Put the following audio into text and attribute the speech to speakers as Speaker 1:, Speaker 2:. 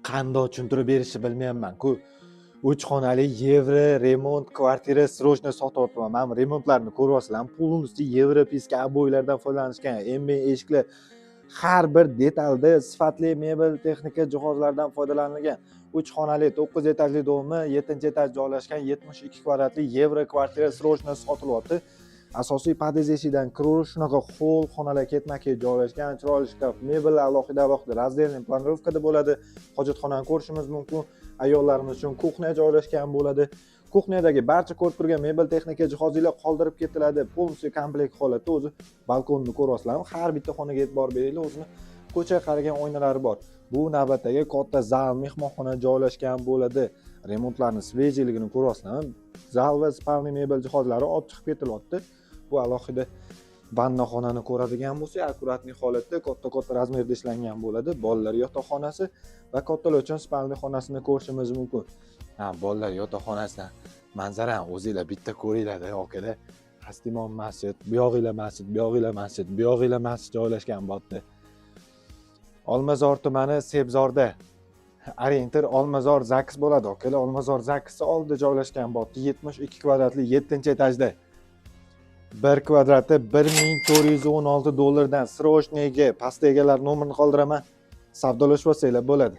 Speaker 1: qandoq tushuntirib berishni bilmayapman-ku. 3 xonali yevro remont kvartira srochno sotyapman. Men remontlarni ko'ryapsizlar, полностью yevropiska обойларdan foydalanishgan. Endi eshiklar har bir detalda sifatli mebel texnika jihozlardan foydalanilgan. 3 xonali 9 etajli domni 7-etaj joylashgan 72 kvadratli yevro kvartira srochno sotilyapti. Asosiy podez eshigidan kirish shunaqa hol xonalar ketma-ket joylashgan, chiroyli shkaf, mebel alohida razdelniy planirovkada bo'ladi. Hojatxonani ko'rishimiz mumkin. Ayollarimiz uchun kuxnya joylashgan bo'ladi. Kuxnyadagi barcha ko'rib turgan mebel texnika jihozlar qoldirib ketiladi. Полностью komplekt holatda o'zi balkonni ko'ryapsizlarmi? Har bitta xonaga e'tibor beringlar, o'zini ko'chaga qaragan oynalari bor. Bu navbatdagi katta zal, mehmonxona joylashgan bo'ladi. Remontlarni svejiligini ko'ryapsizlarmi? Zal va spalniy mebel jihozlari olib chiqib ketilyapti. Bu alohida vannaxonani ko'radigan bo'lsak, akkuratniy holatda katta razmerda ishlangan bo'ladi. Bolalar yotoqxonasi va kattalar uchun spalniy xonasini ko'rishimiz mumkin. Bolalar yotoqxonasidan manzarani o'zingizlar bitta ko'ringlar-da, akalar. Hastimon masjid, buyog'inglar masjid, buyog'inglar masjid, buyog'inglar masjid joylashgan bo'ldi. Olmazor tumani Sebzorda Orientir Olmazor Zakis bo'ladi, akalar. Olmazor Zakisi oldida joylashgan bo'ldi. 72 kvadratli 7-etajda. 1 kvadrati $1416 dan srochniga past egalar nomerini qoldiraman. Savdolashib olsanglar bo'ladi.